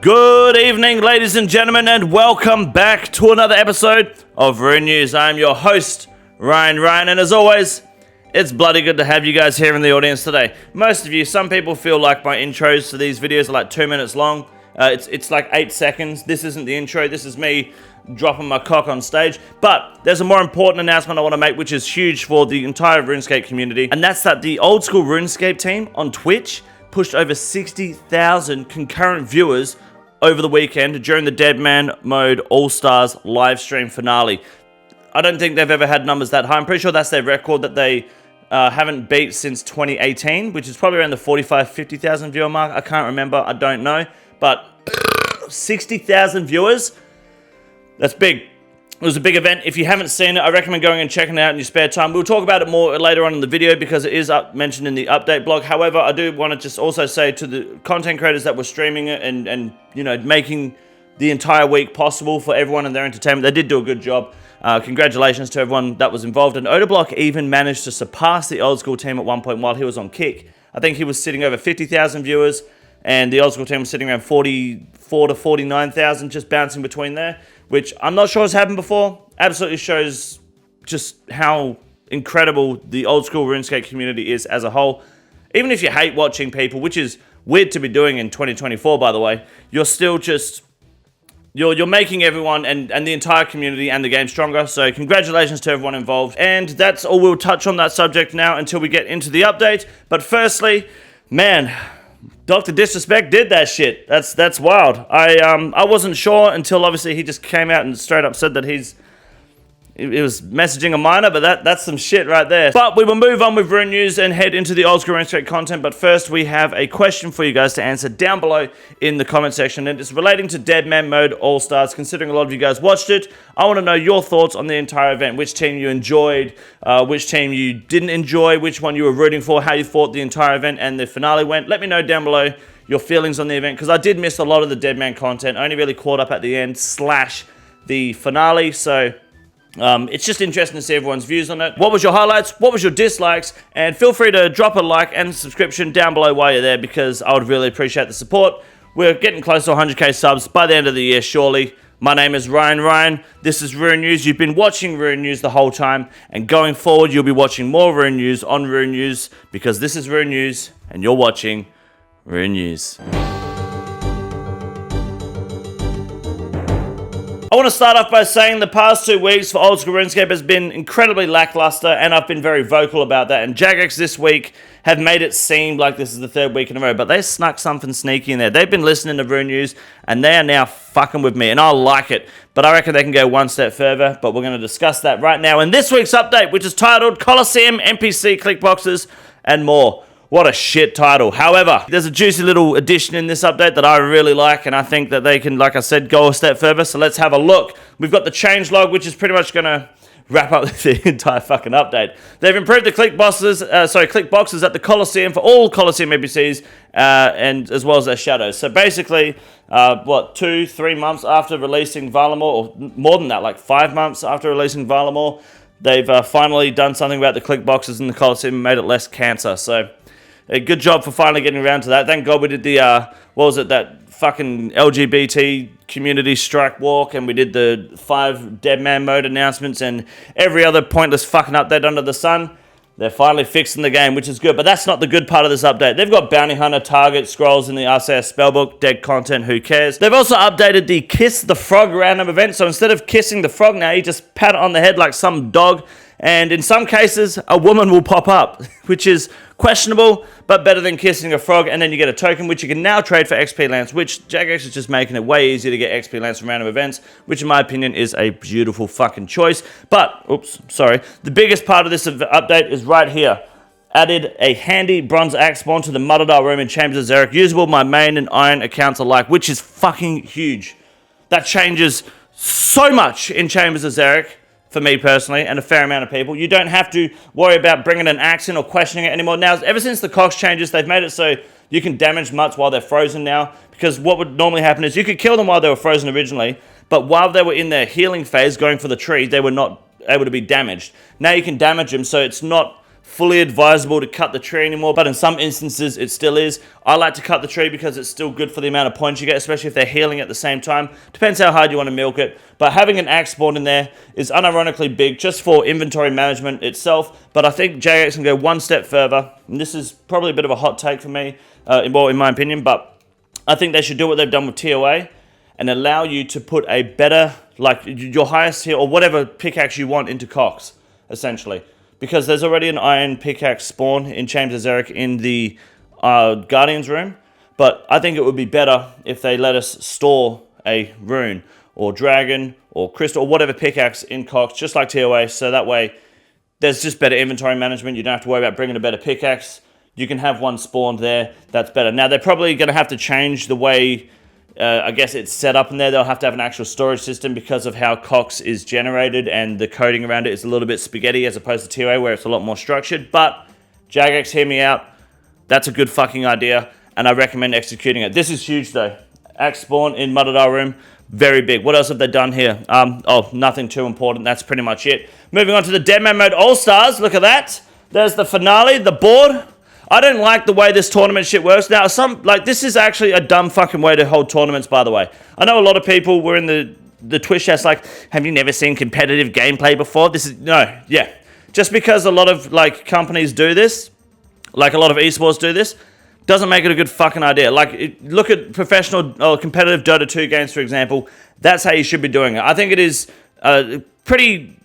Good evening, ladies and gentlemen, and welcome back to another episode of Rune News. I am your host, Ryan, and as always, it's bloody good to have you guys here in the audience today. Most of you, some people feel like my intros to these videos are like 2 minutes long. It's like 8 seconds. This isn't the intro. This is me dropping my cock on stage. But there's a more important announcement I want to make, which is huge for the entire RuneScape community, and that's that the Oldschool Runescape team on Twitch pushed over 60,000 concurrent viewers over the weekend during the Deadman Mode All-Stars live stream finale. I don't think they've ever had numbers that high. I'm pretty sure that's their record that they haven't beat since 2018, which is probably around the 50,000 viewer mark. I can't remember. I don't know. But 60,000 viewers, that's big. It was a big event. If you haven't seen it, I recommend going and checking it out in your spare time. We'll talk about it more later on in the video because it is mentioned in the update blog. However, I do want to just also say to the content creators that were streaming it and you know, making the entire week possible for everyone and their entertainment, they did do a good job. Congratulations to everyone that was involved. And Odablock even managed to surpass the Old School team at one point while he was on Kick. I think he was sitting over 50,000 viewers, and the Old School team was sitting around 44 to 49,000, just bouncing between there, which I'm not sure has happened before. Absolutely shows just how incredible the Old School RuneScape community is as a whole. Even if you hate watching people, which is weird to be doing in 2024, by the way, you're still just, you're making everyone and the entire community and the game stronger. So congratulations to everyone involved. And that's all we'll touch on that subject now until we get into the update. But firstly, man, Dr. Disrespect did that shit. That's wild. I wasn't sure until obviously he just came out and straight up said that he was messaging a minor, but that's some shit right there. But we will move on with Rune News and head into the Old School RuneScape content. But first, we have a question for you guys to answer down below in the comment section, and it's relating to Deadman Mode All-Stars. Considering a lot of you guys watched it, I want to know your thoughts on the entire event. Which team you enjoyed, which team you didn't enjoy, which one you were rooting for, how you thought the entire event and the finale went. Let me know down below your feelings on the event, because I did miss a lot of the Deadman content. I only really caught up at the end / the finale, so it's just interesting to see everyone's views on it. What was your highlights? What was your dislikes? And feel free to drop a like and subscription down below while you're there, because I would really appreciate the support. We're getting close to 100k subs by the end of the year, surely. My name is Ryan. This is Rune News. You've been watching Rune News the whole time, and going forward, you'll be watching more Rune News on Rune News, because this is Rune News, and you're watching Rune News. I want to start off by saying the past 2 weeks for Old School RuneScape has been incredibly lackluster, and I've been very vocal about that. And Jagex this week have made it seem like this is the 3rd week in a row, but they snuck something sneaky in there. They've been listening to Rune News, and they are now fucking with me, and I like it. But I reckon they can go one step further, but we're going to discuss that right now in this week's update, which is titled Coliseum, NPC, Click Boxes, and more. What a shit title. However, there's a juicy little addition in this update that I really like, and I think that they can, like I said, go a step further. So let's have a look. We've got the changelog, which is pretty much going to wrap up the entire fucking update. They've improved the click boxes at the Coliseum for all Coliseum NPCs, and as well as their shadows. So basically, 2-3 months after releasing Valamor, or more than that, like 5 months after releasing Valamor, they've finally done something about the click boxes in the Coliseum and made it less cancer. So a good job for finally getting around to that. Thank God we did the, that fucking LGBT community strike walk, and we did the 5 Deadman Mode announcements and every other pointless fucking update under the sun. They're finally fixing the game, which is good, but that's not the good part of this update. They've got Bounty Hunter, Target, Scrolls in the RCS Spellbook, dead content, who cares? They've also updated the Kiss the Frog random event, so instead of kissing the frog now, you just pat it on the head like some dog, and in some cases, a woman will pop up, which is questionable, but better than kissing a frog, and then you get a token, which you can now trade for XP Lance, which Jagex is just making it way easier to get XP Lance from random events, which in my opinion is a beautiful fucking choice. But, the biggest part of this update is right here. Added a handy bronze axe spawn to the Muttadar room in Chambers of Xeric, usable my main and iron accounts alike, which is fucking huge. That changes so much in Chambers of Xeric, for me personally, and a fair amount of people. You don't have to worry about bringing an axe in or questioning it anymore. Now, ever since the Cox changes, they've made it so you can damage Mutts while they're frozen now, because what would normally happen is you could kill them while they were frozen originally, but while they were in their healing phase going for the tree, they were not able to be damaged. Now you can damage them, so it's not fully advisable to cut the tree anymore, but in some instances it still is. I like to cut the tree because it's still good for the amount of points you get, especially if they're healing at the same time. Depends how hard you want to milk it, but having an axe spawn in there is unironically big just for inventory management itself. But I think Jagex can go one step further, and this is probably a bit of a hot take for me, in my opinion, but I think they should do what they've done with TOA and allow you to put a better, like your highest tier or whatever pickaxe you want into Cox, essentially. Because there's already an iron pickaxe spawn in Chambers of Xeric in the Guardian's room. But I think it would be better if they let us store a rune or dragon or crystal or whatever pickaxe in Cox, just like TOA. So that way there's just better inventory management. You don't have to worry about bringing a better pickaxe. You can have one spawned there. That's better. Now they're probably going to have to change the way I guess it's set up in there. They'll have to have an actual storage system because of how Cox is generated and the coding around it is a little bit spaghetti as opposed to TOA where it's a lot more structured. But Jagex, hear me out. That's a good fucking idea and I recommend executing it. This is huge though. Axe spawn in Mutt room. Very big. What else have they done here? Nothing too important. That's pretty much it. Moving on to the Deadman Mode All-Stars. Look at that. There's the finale, the board. I don't like the way this tournament shit works. Now, this is actually a dumb fucking way to hold tournaments, by the way. I know a lot of people were in the Twitch chat like, have you never seen competitive gameplay before? Just because a lot of, companies do this, like a lot of esports do this, doesn't make it a good fucking idea. Look at professional or competitive Dota 2 games, for example. That's how you should be doing it. I think it is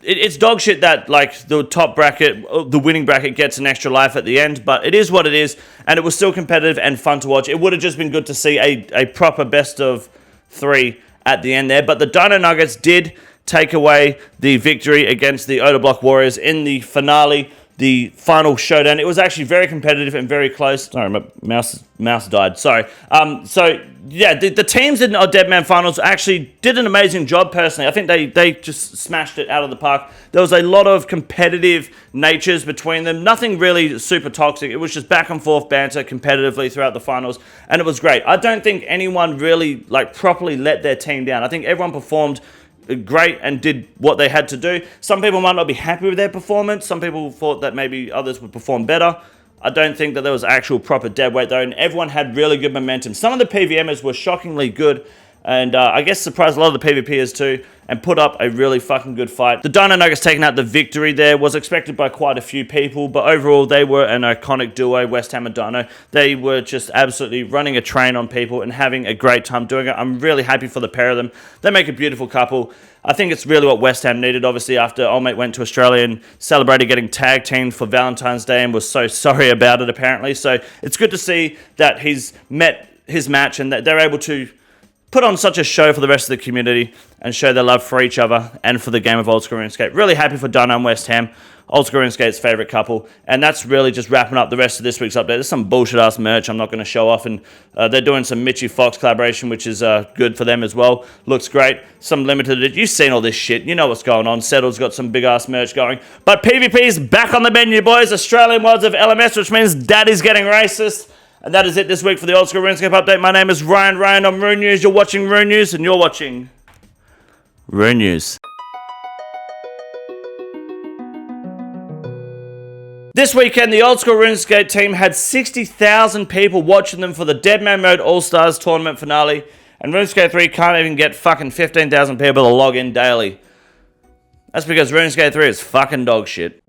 it's dog shit that the top bracket, the winning bracket gets an extra life at the end, but it is what it is, and it was still competitive and fun to watch. It would have just been good to see a proper best of 3 at the end there, but the Dino Nuggets did take away the victory against the Odablock Warriors in the finale, the final showdown. It was actually very competitive and very close. Sorry, my mouse died. Sorry. The teams in our Deadman Finals actually did an amazing job, personally. I think they just smashed it out of the park. There was a lot of competitive natures between them. Nothing really super toxic. It was just back and forth banter competitively throughout the finals, and it was great. I don't think anyone really properly let their team down. I think everyone performed great and did what they had to do. Some people might not be happy with their performance. Some people thought that maybe others would perform better. I don't think that there was actual proper dead weight though, and everyone had really good momentum. Some of the PVMers were shockingly good, and I guess surprised a lot of the PvPers too, and put up a really fucking good fight. The Dino Nuggets taking out the victory there was expected by quite a few people, but overall they were an iconic duo, West Ham and Dino. They were just absolutely running a train on people and having a great time doing it. I'm really happy for the pair of them. They make a beautiful couple. I think it's really what West Ham needed, obviously, after Old Mate went to Australia and celebrated getting tag teamed for Valentine's Day and was so sorry about it, apparently. So it's good to see that he's met his match and that they're able to put on such a show for the rest of the community and show their love for each other and for the game of Oldschool Runescape. Really happy for Dino and West Ham, Oldschool Runescape's favourite couple. And that's really just wrapping up the rest of this week's update. There's some bullshit-ass merch I'm not going to show off, and they're doing some Mitchy Fox collaboration, which is good for them as well. Looks great. Some limited... You've seen all this shit. You know what's going on. Settle's got some big-ass merch going. But PvP's back on the menu, boys. Australian mods of LMS, which means Daddy's getting racist. And that is it this week for the Oldschool Runescape update. My name is Ryan on Rune News. You're watching Rune News, and you're watching Rune News. This weekend, the Oldschool Runescape team had 60,000 people watching them for the Deadman Mode All-Stars tournament finale, and RuneScape 3 can't even get fucking 15,000 people to log in daily. That's because RuneScape 3 is fucking dog shit.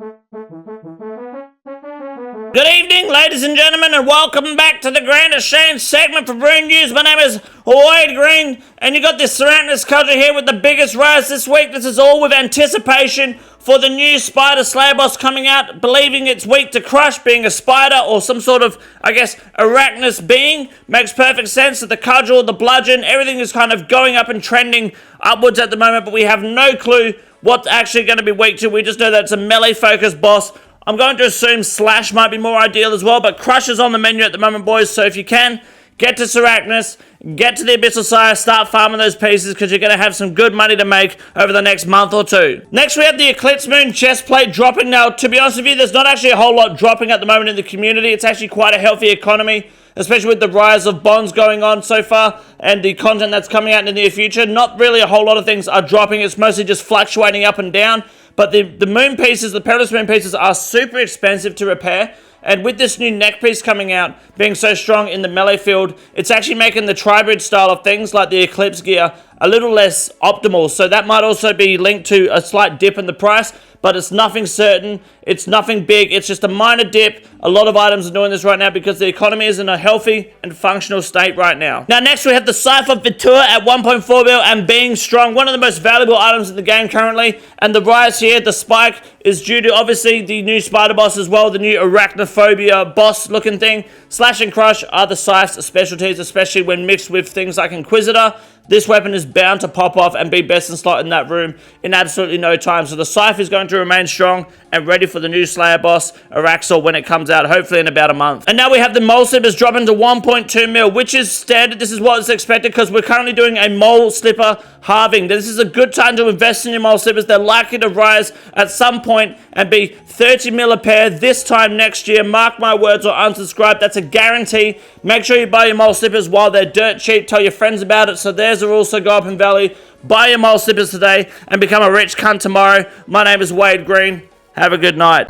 Good evening, ladies and gentlemen, and welcome back to the Grand Exchange segment for Rune News. My name is Wade Green, and you got this Ceratonis culture here with the biggest rise this week. This is all with anticipation for the new Spider Slayer boss coming out, believing it's weak to crush, being a spider or some sort of, I guess, arachnous being. Makes perfect sense that the cudgel, the bludgeon, everything is kind of going up and trending upwards at the moment, but we have no clue what's actually going to be weak to. We just know that it's a melee-focused boss. I'm going to assume Slash might be more ideal as well, but Crush is on the menu at the moment, boys, so if you can, get to Ceratonis, get to the Abyssal Sire, start farming those pieces, because you're going to have some good money to make over the next month or two. Next, we have the Eclipse Moon chest plate dropping. Now, to be honest with you, there's not actually a whole lot dropping at the moment in the community. It's actually quite a healthy economy, especially with the rise of bonds going on so far, and the content that's coming out in the near future. Not really a whole lot of things are dropping. It's mostly just fluctuating up and down. But the moon pieces, the perilous moon pieces, are super expensive to repair. And with this new neck piece coming out, being so strong in the melee field, it's actually making the tribrid style of things like the Eclipse gear a little less optimal. So that might also be linked to a slight dip in the price, but it's nothing certain. It's nothing big. It's just a minor dip. A lot of items are doing this right now because the economy is in a healthy and functional state right now. Now, next we have the Cypher Vitua at 1.4 mil and being strong. One of the most valuable items in the game currently. And the rise here, the spike, is due to obviously the new spider boss as well, the new arachnophobia boss looking thing. Slash and crush are the Scythe's specialties, especially when mixed with things like Inquisitor. This weapon is bound to pop off and be best in slot in that room in absolutely no time. So the Scythe is going to remain strong and ready for the new Slayer boss, Araxor, when it comes out, hopefully in about a month. And now we have the Mole Slippers dropping to 1.2 mil, which is standard. This is what is expected because we're currently doing a Mole Slipper halving. This is a good time to invest in your Mole Slippers. They're likely to rise at some point and be 30 mil a pair this time next year. Mark my words or unsubscribe. That's a guarantee. Make sure you buy your Mole Slippers while they're dirt cheap. Tell your friends about it so theirs are also go up in value. Buy your Mole Slippers today and become a rich cunt tomorrow. My name is Wade Green. Have a good night.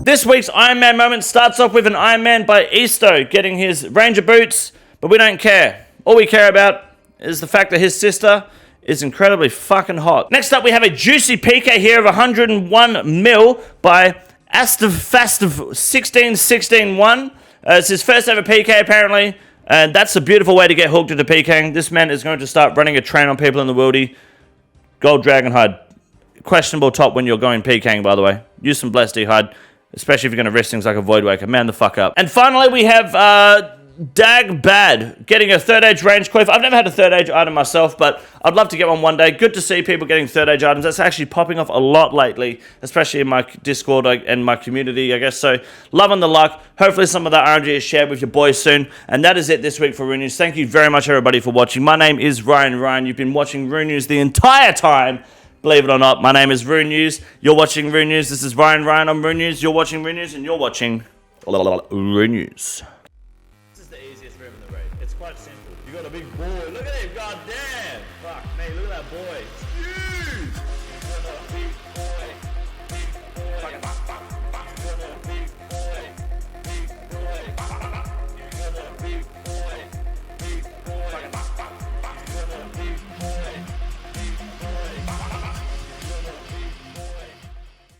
This week's Iron Man moment starts off with an Iron Man by Easto getting his Ranger boots, but we don't care. All we care about is the fact that his sister is incredibly fucking hot. Next up, we have a juicy PK here of 101 mil by Astafastaf16161. It's his first ever PK apparently, and that's a beautiful way to get hooked into PKing. This man is going to start running a train on people in the worldy. Gold Dragon HUD. Questionable top when you're going PKing, by the way. Use some Blessed D HUD, especially if you're going to risk things like a Void Waker. Man the fuck up. And finally, we have Dag Bad getting a third age range quiff. I've never had a third age item myself, but I'd love to get one day. Good to see people getting third age items. That's actually popping off a lot lately, especially in my Discord and my community, I guess. So, loving the luck. Hopefully some of that RNG is shared with your boys soon. And that is it this week for Rune News. Thank you very much, everybody, for watching. My name is Ryan. You've been watching Rune News the entire time. Believe it or not, my name is Rune News. You're watching Rune News. This is Ryan on Rune News. You're watching Rune News, and you're watching Rune News. Quite simple. You got a big boy. Look at him. God damn. Fuck me. Look at that boy. It's huge.